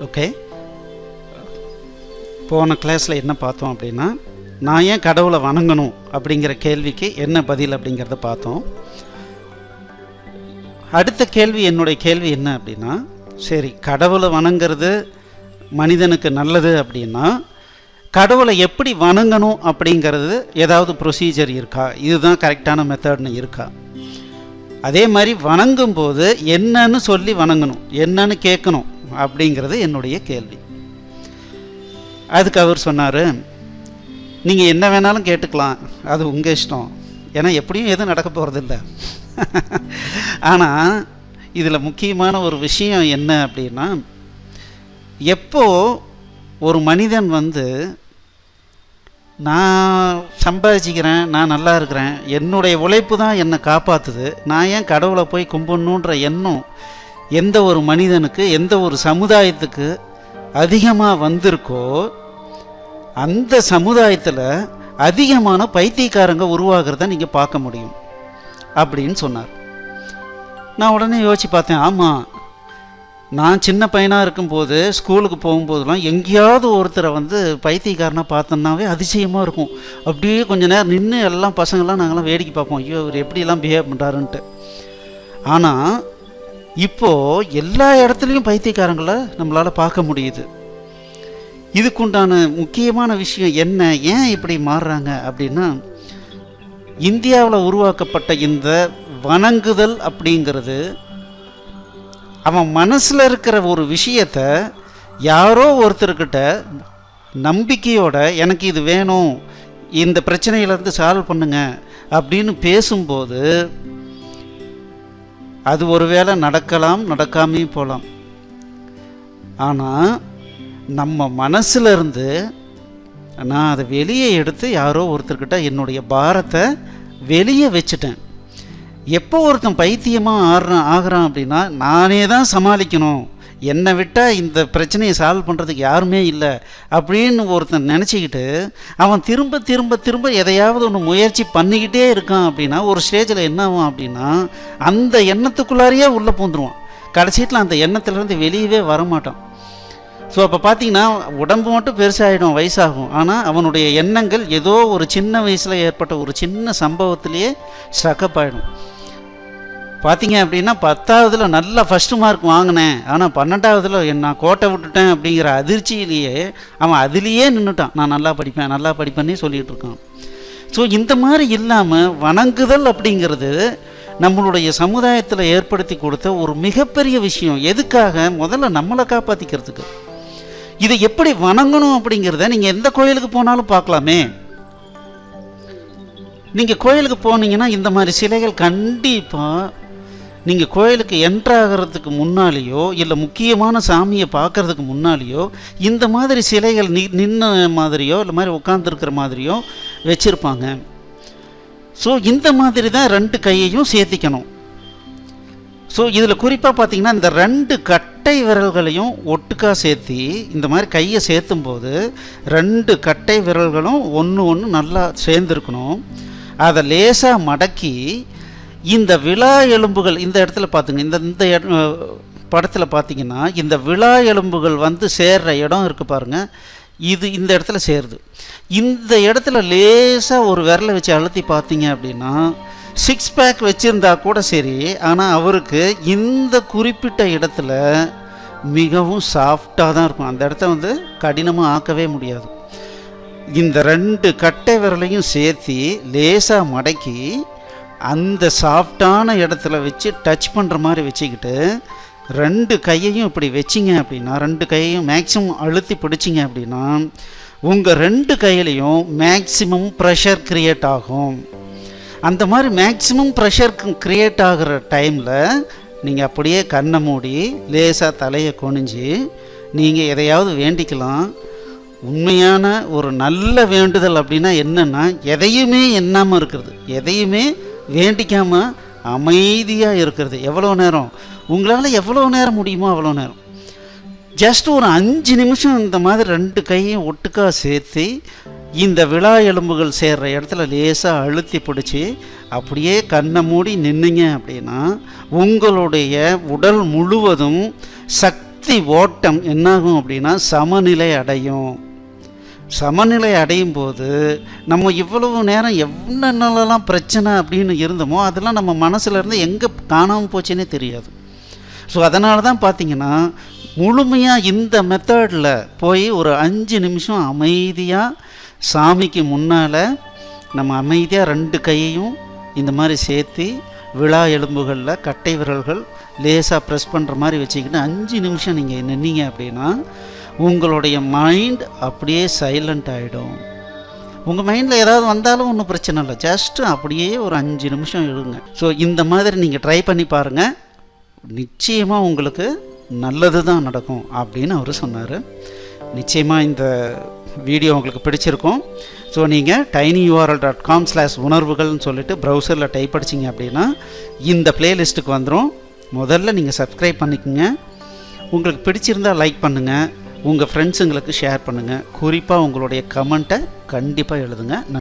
Okay, போன கிளாஸில் என்ன பார்த்தோம் அப்படின்னா, நான் ஏன் கடவுளை வணங்கணும் அப்படிங்கிற கேள்விக்கு என்ன பதில் அப்படிங்கிறத பார்த்தோம். அடுத்த கேள்வி, என்னுடைய கேள்வி என்ன அப்படின்னா, சரி கடவுளை வணங்கிறது மனிதனுக்கு நல்லது அப்படின்னா கடவுளை எப்படி வணங்கணும் அப்படிங்கிறது ஏதாவது ப்ரொசீஜர் இருக்கா, இதுதான் கரெக்டான மெத்தட்னு இருக்கா? அதே மாதிரி வணங்கும்போது என்னன்னு சொல்லி வணங்கணும், என்னன்னு கேட்கணும் அப்படிங்கிறது என்னுடைய கேள்வி. அதுக்கு அவர் சொன்னார், நீங்கள் என்ன வேணாலும் கேட்டுக்கலாம், அது உங்கள் இஷ்டம், ஏன்னா எப்படியும் எதுவும் நடக்க போகிறதில்ல. ஆனால் இதில் முக்கியமான ஒரு விஷயம் என்ன அப்படின்னா, எப்போ ஒரு மனிதன் நான் சம்பாதிச்சிக்கிறேன், நான் நல்லா இருக்கிறேன், என்னுடைய உழைப்பு தான் என்னை காப்பாற்றுது, நான் ஏன் கடவுளை போய் கும்பிடணுன்ற எண்ணம் எந்த ஒரு மனிதனுக்கு, எந்த ஒரு சமுதாயத்துக்கு அதிகமாக வந்திருக்கோ அந்த சமுதாயத்தில் அதிகமான பைத்தியக்காரங்க உருவாகிறத நீங்கள் பார்க்க முடியும் அப்படின்னு சொன்னார். நான் உடனே யோசித்து பார்த்தேன், ஆமாம், நான் சின்ன பையனாக இருக்கும்போது ஸ்கூலுக்கு போகும்போதெல்லாம் எங்கேயாவது ஒருத்தரை பைத்தியக்காரனாக பார்த்தோன்னாவே அதிசயமாக இருக்கும். அப்படியே கொஞ்சம் நேரம் நின்று எல்லாம் பசங்கள்லாம் நாங்கள்லாம் வேடிக்கை பார்ப்போம், ஐயோ இவர் எப்படிலாம் பிஹேவ் பண்ணுறாருன்ட்டு. ஆனால் இப்போது எல்லா இடத்துலையும் பைத்தியக்காரங்களை நம்மளால் பார்க்க முடியுது. இதுக்குண்டான முக்கியமான விஷயம் என்ன, ஏன் இப்படி மாறுறாங்க அப்படின்னா, இந்தியாவில் உருவாக்கப்பட்ட இந்த வணங்குதல் அப்படிங்கிறது அவன் மனசில் இருக்கிற ஒரு விஷயத்தை யாரோ ஒருத்தர்கிட்ட நம்பிக்கையோட எனக்கு இது வேணும், இந்த பிரச்சனையிலேருந்து சால்வ் பண்ணுங்க அப்படின்னு பேசும்போது அது ஒருவேளை நடக்கலாம், நடக்காமையும் போகலாம். ஆனால் நம்ம மனசுல இருந்து நான் அதை வெளியே எடுத்து யாரோ ஒருத்தர்கிட்ட என்னுடைய பாரத்தை வெளியே வச்சுட்டேன். எப்போ ஒருத்தன் பைத்தியமாக ஆகிறான் அப்படின்னா, நானே தான் சமாளிக்கணும், என்னை விட்டால் இந்த பிரச்சனையை சால்வ் பண்ணுறதுக்கு யாருமே இல்லை அப்படின்னு ஒருத்தன் நினச்சிக்கிட்டு அவன் திரும்ப திரும்ப திரும்ப எதையாவது ஒன்று முயற்சி பண்ணிக்கிட்டே இருக்கான் அப்படின்னா, ஒரு ஸ்டேஜில் என்ன ஆகும் அப்படின்னா, அந்த எண்ணத்துக்குள்ளாரையே உள்ளே பூந்துருவான். கடைசியில் அந்த எண்ணத்துலேருந்து வெளியவே வரமாட்டான். ஸோ அப்போ பார்த்தீங்கன்னா உடம்பு மட்டும் பெருசாகிடும், வயசாகும், ஆனால் அவனுடைய எண்ணங்கள் ஏதோ ஒரு சின்ன வயசில் ஏற்பட்ட ஒரு சின்ன சம்பவத்திலேயே ஸ்ட்ரக்கப் ஆகிடும். பார்த்தீங்க அப்படின்னா 10ஆவதுல நல்லா ஃபஸ்ட்டு மார்க் வாங்கினேன், ஆனால் 12ஆவதுல நான் கோட்டை விட்டுட்டேன் அப்படிங்கிற அதிர்ச்சியிலேயே அவன் அதுலேயே நின்றுட்டான், நான் நல்லா படிப்பேன் நல்லா படிப்பேன்னே சொல்லிகிட்டு இருக்கான். ஸோ இந்த மாதிரி இல்லாமல் வணங்குதல் அப்படிங்கிறது நம்மளுடைய சமுதாயத்தில் ஏற்படுத்தி கொடுத்த ஒரு மிகப்பெரிய விஷயம். எதுக்காக? முதல்ல நம்மளை காப்பாற்றிக்கிறதுக்கு. இதை எப்படி வணங்கணும் அப்படிங்கிறத நீங்கள் எந்த கோயிலுக்கு போனாலும் பார்க்கலாமே. நீங்கள் கோயிலுக்கு போனீங்கன்னா இந்த மாதிரி சிலைகள் கண்டிப்பாக நீங்கள் கோயிலுக்கு என்ட்ராகிறதுக்கு முன்னாலேயோ இல்லை முக்கியமான சாமியை பார்க்குறதுக்கு முன்னாலேயோ இந்த மாதிரி சிலைகள் நின்ன மாதிரியோ இல்லை மாதிரி உட்காந்துருக்கிற மாதிரியோ வச்சுருப்பாங்க. ஸோ இந்த மாதிரி தான் 2 கையையும் சேர்த்திக்கணும். ஸோ இதில் குறிப்பாக பார்த்தீங்கன்னா இந்த 2 கட்டை விரல்களையும் ஒட்டுக்கா சேர்த்தி இந்த மாதிரி கையை சேர்த்தும் போது 2 கட்டை விரல்களும் ஒன்று நல்லா சேர்ந்துருக்கணும். அதை லேசாக மடக்கி இந்த விலா எலும்புகள் இந்த இடத்துல பார்த்துங்க, இந்த படத்தில் பார்த்தீங்கன்னா இந்த விலா எலும்புகள் சேர்ற இடம் இருக்குது பாருங்கள், இது இந்த இடத்துல சேருது. இந்த இடத்துல லேசாக ஒரு விரலை வச்சு அழுத்தி பார்த்தீங்க அப்படின்னா 6 பேக் வச்சுருந்தா கூட சரி, ஆனால் அவருக்கு இந்த குறிப்பிட்ட இடத்துல மிகவும் சாஃப்டாக தான் இருக்கும். அந்த இடத்த கடினமாக ஆக்கவே முடியாது. இந்த 2 கட்டை விரலையும் சேர்த்து லேசாக மடக்கி அந்த சாஃப்டான இடத்துல வச்சு டச் பண்ணுற மாதிரி வச்சுக்கிட்டு 2 கையையும் இப்படி வச்சிங்க அப்படின்னா, 2 கையையும் மேக்ஸிமம் அழுத்தி பிடிச்சிங்க அப்படின்னா உங்கள் 2 கையிலையும் மேக்ஸிமம் ப்ரெஷர் க்ரியேட் ஆகும். அந்த மாதிரி மேக்ஸிமம் ப்ரெஷர் க்ரியேட் ஆகிற டைமில் நீங்கள் அப்படியே கண்ணை மூடி லேசாக தலையை குனிஞ்சு நீங்கள் எதையாவது வேண்டிக்கலாம். உண்மையான ஒரு நல்ல வேண்டுதல் அப்படின்னா என்னென்னா, எதையுமே எண்ணாமல் இருக்கிறது, எதையுமே வேண்டிக்காமல் அமைதியாக இருக்கிறது. எவ்வளோ நேரம் உங்களால் எவ்வளோ நேரம் முடியுமோ அவ்வளோ நேரம், ஜஸ்ட் ஒரு 5 நிமிஷம் இந்த மாதிரி 2 கையும் ஒட்டுக்கா சேர்த்து இந்த விலா எலும்புகள் சேர்கிற இடத்துல லேசாக அழுத்தி பிடிச்சி அப்படியே கண்ணை மூடி நின்றுங்க அப்படின்னா உங்களுடைய உடல் முழுவதும் சக்தி புத்தி ஓட்டம் என்னாகும் அப்படின்னா சமநிலை அடையும். சமநிலை அடையும் போது நம்ம இவ்வளவு நேரம் என்னென்னலாம் பிரச்சனை அப்படின்னு இருந்தோமோ அதெல்லாம் நம்ம மனசுல இருந்து எங்கே காணாமல் போச்சுன்னே தெரியாது. ஸோ அதனால தான் பார்த்தீங்கன்னா முழுமையாக இந்த மெத்தடில் போய் ஒரு 5 நிமிஷம் அமைதியாக சாமிக்கு முன்னால் நம்ம அமைதியாக 2 கையையும் இந்த மாதிரி சேர்த்து விழா எலும்புகளில் கட்டை விரல்கள் லேசாக ப்ரெஸ் பண்ணுற மாதிரி வச்சுக்கிட்டு 5 நிமிஷம் நீங்கள் நின்னீங்க அப்படின்னா உங்களுடைய மைண்ட் அப்படியே சைலண்ட் ஆகிடும். உங்கள் மைண்டில் ஏதாவது வந்தாலும் ஒன்றும் பிரச்சனை இல்லை, ஜஸ்ட்டு அப்படியே ஒரு 5 நிமிஷம் எழுங்க. ஸோ இந்த மாதிரி நீங்கள் ட்ரை பண்ணி பாருங்கள், நிச்சயமாக உங்களுக்கு நல்லது தான் நடக்கும் அப்படின்னு அவர் சொன்னார். நிச்சயமாக இந்த வீடியோ உங்களுக்கு பிடிச்சிருக்கும். ஸோ நீங்கள் tinyurl.com/உணர்வுகள்னு சொல்லிட்டு ப்ரௌசரில் டைப் அடிச்சிங்க அப்படின்னா இந்த பிளேலிஸ்ட்டுக்கு வந்துடும். முதல்ல நீங்கள் சப்ஸ்கிரைப் பண்ணிக்கோங்க. உங்களுக்கு பிடிச்சிருந்தால் லைக் பண்ணுங்கள், உங்கள் ஃப்ரெண்ட்ஸுங்களுக்கு ஷேர் பண்ணுங்கள், குறிப்பாக உங்களுடைய கமெண்ட்டை கண்டிப்பாக எழுதுங்க.